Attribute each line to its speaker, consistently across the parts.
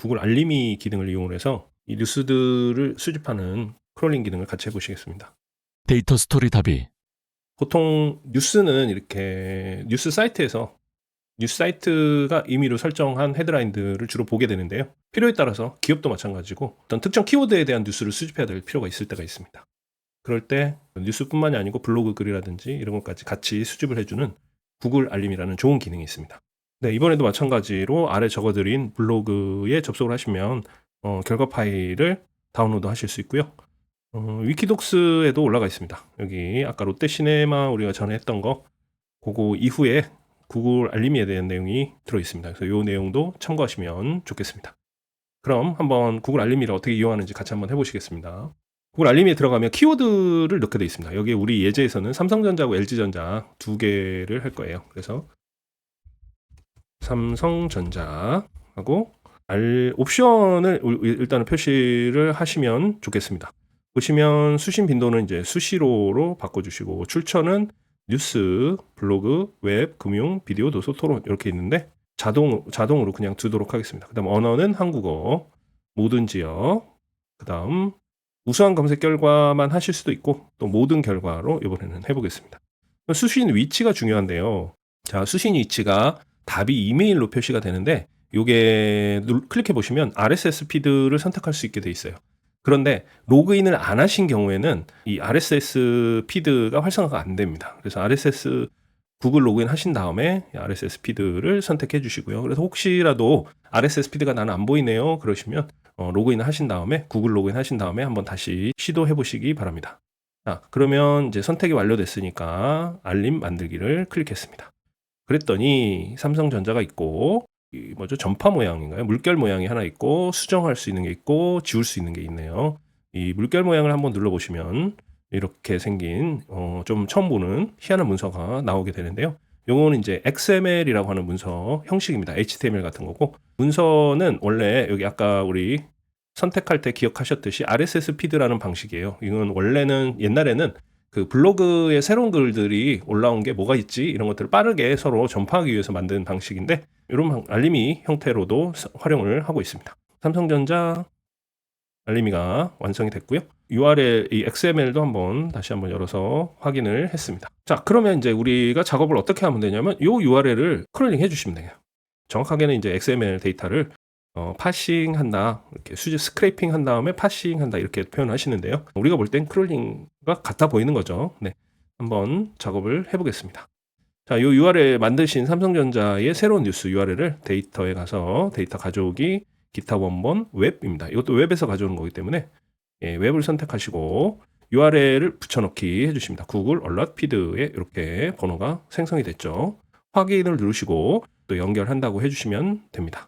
Speaker 1: 구글 알림이 기능을 이용해서 이 뉴스들을 수집하는 크롤링 기능을 같이 해보시겠습니다.
Speaker 2: 데이터 스토리 답이
Speaker 1: 보통 뉴스는 이렇게 뉴스 사이트에서 뉴스 사이트가 임의로 설정한 헤드라인들을 주로 보게 되는데요. 필요에 따라서 기업도 마찬가지고 어떤 특정 키워드에 대한 뉴스를 수집해야 될 필요가 있을 때가 있습니다. 그럴 때 뉴스뿐만이 아니고 블로그 글이라든지 이런 것까지 같이 수집을 해주는 구글 알림이라는 좋은 기능이 있습니다. 네, 이번에도 마찬가지로 아래 적어드린 블로그에 접속을 하시면 결과 파일을 다운로드 하실 수 있고요. 위키독스에도 올라가 있습니다. 여기 아까 롯데시네마 우리가 전에 했던 거 그거 이후에 구글 알림에 대한 내용이 들어있습니다. 그래서 이 내용도 참고하시면 좋겠습니다. 그럼 한번 구글 알림이를 어떻게 이용하는지 같이 한번 해보시겠습니다. 구글 알림에 들어가면 키워드를 넣게 되어 있습니다. 여기 우리 예제에서는 삼성전자하고 LG전자 두 개를 할 거예요. 그래서 삼성전자하고 옵션을 일단은 표시를 하시면 좋겠습니다. 보시면 수신 빈도는 이제 수시로로 바꿔주시고 출처는 뉴스, 블로그, 웹, 금융, 비디오, 도서, 토론 이렇게 있는데 자동으로 그냥 두도록 하겠습니다. 그 다음 언어는 한국어, 모든 지역, 그 다음 우수한 검색 결과만 하실 수도 있고 또 모든 결과로 이번에는 해보겠습니다. 수신 위치가 중요한데요. 자, 수신 위치가 답이 이메일로 표시가 되는데 요게 클릭해 보시면 RSS 피드를 선택할 수 있게 돼 있어요. 그런데 로그인을 안 하신 경우에는 이 RSS 피드가 활성화가 안 됩니다. 그래서 RSS 구글 로그인 하신 다음에 RSS 피드를 선택해 주시고요. 그래서 혹시라도 RSS 피드가 나는 안 보이네요 그러시면 로그인 하신 다음에 구글 로그인 하신 다음에 한번 다시 시도해 보시기 바랍니다. 자, 그러면 이제 선택이 완료됐으니까 알림 만들기를 클릭했습니다. 그랬더니 삼성전자가 있고 전파 모양인가요? 물결 모양이 하나 있고 수정할 수 있는 게 있고 지울 수 있는 게 있네요. 이 물결 모양을 한번 눌러보시면 이렇게 생긴 좀 처음 보는 희한한 문서가 나오게 되는데요. 요거는 이제 XML이라고 하는 문서 형식입니다. HTML 같은 거고 문서는 원래 여기 아까 우리 선택할 때 기억하셨듯이 RSS 피드라는 방식이에요. 이건 원래는 옛날에는 그 블로그에 새로운 글들이 올라온 게 뭐가 있지 이런 것들을 빠르게 서로 전파하기 위해서 만든 방식인데 이런 알림이 형태로도 활용을 하고 있습니다. 삼성전자 알림이가 완성이 됐고요. URL 이 XML도 다시 한번 열어서 확인을 했습니다. 자, 그러면 이제 우리가 작업을 어떻게 하면 되냐면 이 URL을 크롤링 해주시면 돼요. 정확하게는 이제 XML 데이터를 파싱한다, 이렇게 스크래핑 한 다음에 파싱한다 이렇게 표현하시는데요. 우리가 볼 땐 크롤링과 같아 보이는 거죠. 네, 한번 작업을 해보겠습니다. 자, 이 URL 만드신 삼성전자의 새로운 뉴스 URL을 데이터에 가서 데이터 가져오기, 기타 원본, 웹입니다. 이것도 웹에서 가져오는 거기 때문에 웹을 선택하시고 URL을 붙여넣기 해주십니다. 구글 얼럿 피드에 이렇게 번호가 생성이 됐죠. 확인을 누르시고 또 연결한다고 해주시면 됩니다.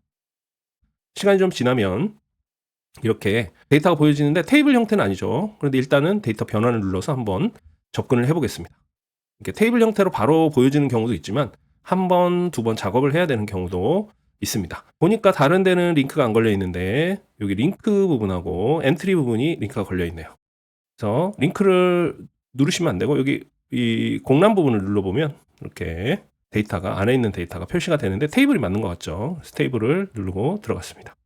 Speaker 1: 시간이 좀 지나면 이렇게 데이터가 보여지는데 테이블 형태는 아니죠. 그런데 일단은 데이터 변환을 눌러서 한번 접근을 해보겠습니다. 이렇게 테이블 형태로 바로 보여지는 경우도 있지만 한 번, 두 번 작업을 해야 되는 경우도 있습니다. 보니까 다른 데는 링크가 안 걸려 있는데 여기 링크 부분하고 엔트리 부분이 링크가 걸려 있네요. 그래서 링크를 누르시면 안 되고 여기 이 공란 부분을 눌러보면 이렇게 데이터가 안에 있는 데이터가 표시가 되는데 테이블이 맞는 것 같죠. 그래서 테이블을 누르고 들어갔습니다.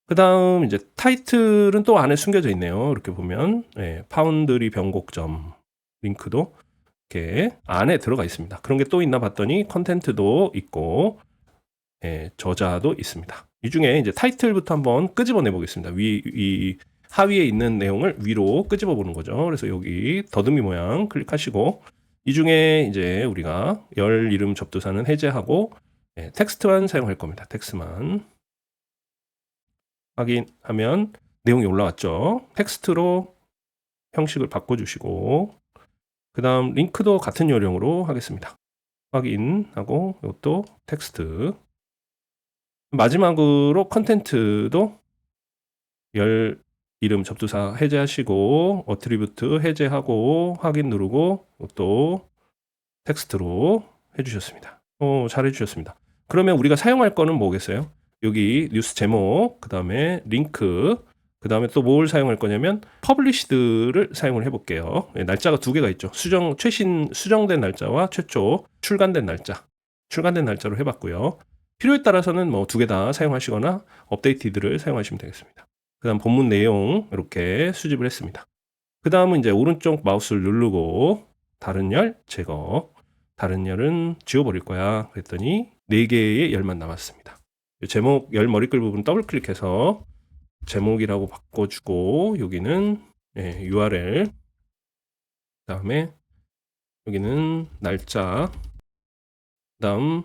Speaker 1: 그 다음 이제 타이틀은 또 안에 숨겨져 있네요. 이렇게 보면 파운드리 변곡점 링크도 이렇게 안에 들어가 있습니다. 그런 게 또 있나 봤더니 컨텐트도 있고 저자도 있습니다. 이 중에 이제 타이틀부터 한번 끄집어내 보겠습니다. 이 하위에 있는 내용을 위로 끄집어 보는 거죠. 그래서 여기 더듬이 모양 클릭하시고 이 중에 이제 우리가 열 이름 접두사는 해제하고 텍스트만 사용할 겁니다. 텍스트만 확인하면 내용이 올라왔죠. 텍스트로 형식을 바꿔주시고 그 다음 링크도 같은 요령으로 하겠습니다. 확인하고 이것도 텍스트 마지막으로 컨텐트도 열 이름 접두사 해제하시고 어트리뷰트 해제하고 확인 누르고 또 텍스트로 해주셨습니다. 잘 해주셨습니다. 그러면 우리가 사용할 거는 뭐겠어요? 여기 뉴스 제목, 그 다음에 링크, 그 다음에 또 뭘 사용할 거냐면 퍼블리시드를 사용을 해볼게요. 날짜가 두 개가 있죠. 최신 수정된 날짜와 최초 출간된 날짜로 해봤고요. 필요에 따라서는 뭐 두 개 다 사용하시거나 업데이티드를 사용하시면 되겠습니다. 그다음 본문 내용 이렇게 수집을 했습니다. 그다음은 이제 오른쪽 마우스를 누르고 다른 열 제거. 다른 열은 지워버릴 거야. 그랬더니 4개의 열만 남았습니다. 제목 열 머리글 부분 더블 클릭해서 제목이라고 바꿔주고 여기는 URL 그다음에 여기는 날짜 그다음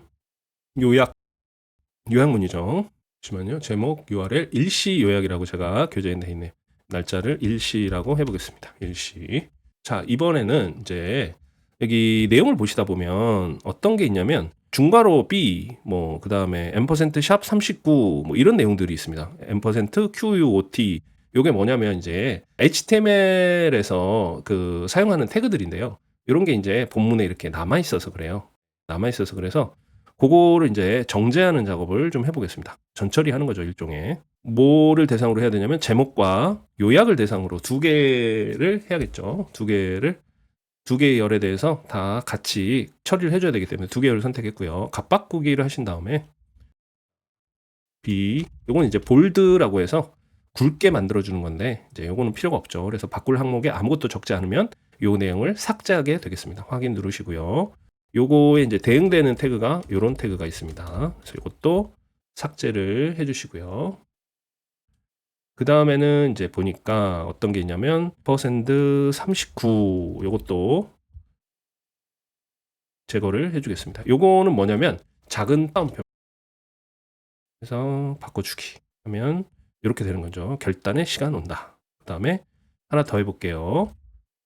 Speaker 1: 요약문이죠. 잠시만요. 제목 URL 일시 요약이라고 제가 교재에 돼 있네요. 날짜를 일시라고 해보겠습니다. 일시. 자, 이번에는 이제 여기 내용을 보시다 보면 어떤 게 있냐면 중괄호 B 뭐 그다음에 %샵 39 뭐 이런 내용들이 있습니다. %QUOT 요게 뭐냐면 이제 HTML에서 그 사용하는 태그들인데요. 이런 게 이제 본문에 이렇게 남아 있어서 그래요. 남아 있어서 그래서 그거를 이제 정제하는 작업을 좀 해보겠습니다. 전처리하는 거죠, 일종의. 뭐를 대상으로 해야 되냐면 제목과 요약을 대상으로 2개를 해야겠죠. 2개의 열에 대해서 다 같이 처리를 해줘야 되기 때문에 2개 열을 선택했고요. 값바꾸기를 하신 다음에 B, 요건 이제 볼드라고 해서 굵게 만들어주는 건데 이제 요거는 필요가 없죠. 그래서 바꿀 항목에 아무것도 적지 않으면 요 내용을 삭제하게 되겠습니다. 확인 누르시고요. 요거에 이제 대응되는 태그가 요런 태그가 있습니다. 그래서 이것도 삭제를 해주시고요. 그 다음에는 이제 보니까 어떤 게 있냐면 %39 요것도 제거를 해주겠습니다. 요거는 뭐냐면 작은 따옴표 그래서 바꿔주기 하면 이렇게 되는 거죠. 결단의 시간 온다. 그 다음에 하나 더 해볼게요.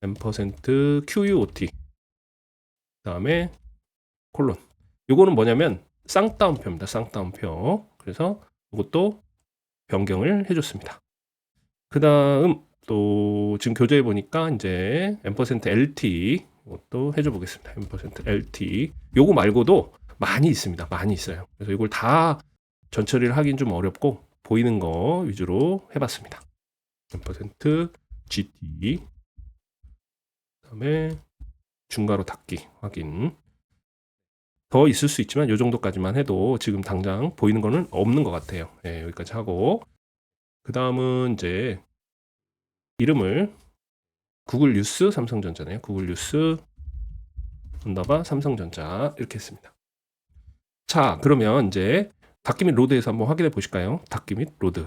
Speaker 1: %QUOT 그 다음에 콜론. 요거는 뭐냐면 쌍따옴표입니다. 쌍따옴표. 그래서 이것도 변경을 해줬습니다. 그 다음 또 지금 교재에 보니까 이제 %LT 이것도 해줘 보겠습니다. %LT 요거 말고도 많이 있습니다. 많이 있어요. 그래서 이걸 다 전처리를 하긴 좀 어렵고 보이는 거 위주로 해봤습니다. %GT 그다음에 중괄호 닫기 확인. 더 있을 수 있지만 이 정도까지만 해도 지금 당장 보이는 거는 없는 것 같아요. 네, 여기까지 하고 그 다음은 이제 이름을 구글 뉴스 삼성전자네요. 구글 뉴스 삼성전자 이렇게 했습니다. 자, 그러면 이제 닫기 및 로드에서 한번 확인해 보실까요? 닫기 및 로드.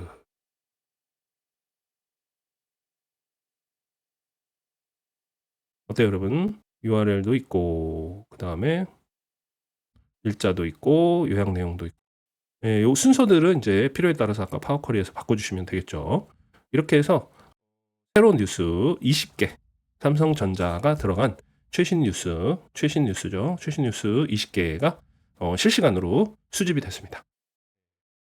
Speaker 1: 어때요, 여러분? URL도 있고 그 다음에 일자도 있고 요약 내용도 있고 요 순서들은 이제 필요에 따라서 아까 파워쿼리에서 바꿔주시면 되겠죠. 이렇게 해서 새로운 뉴스 20개 삼성전자가 들어간 최신 뉴스죠. 최신 뉴스 20개가 실시간으로 수집이 됐습니다.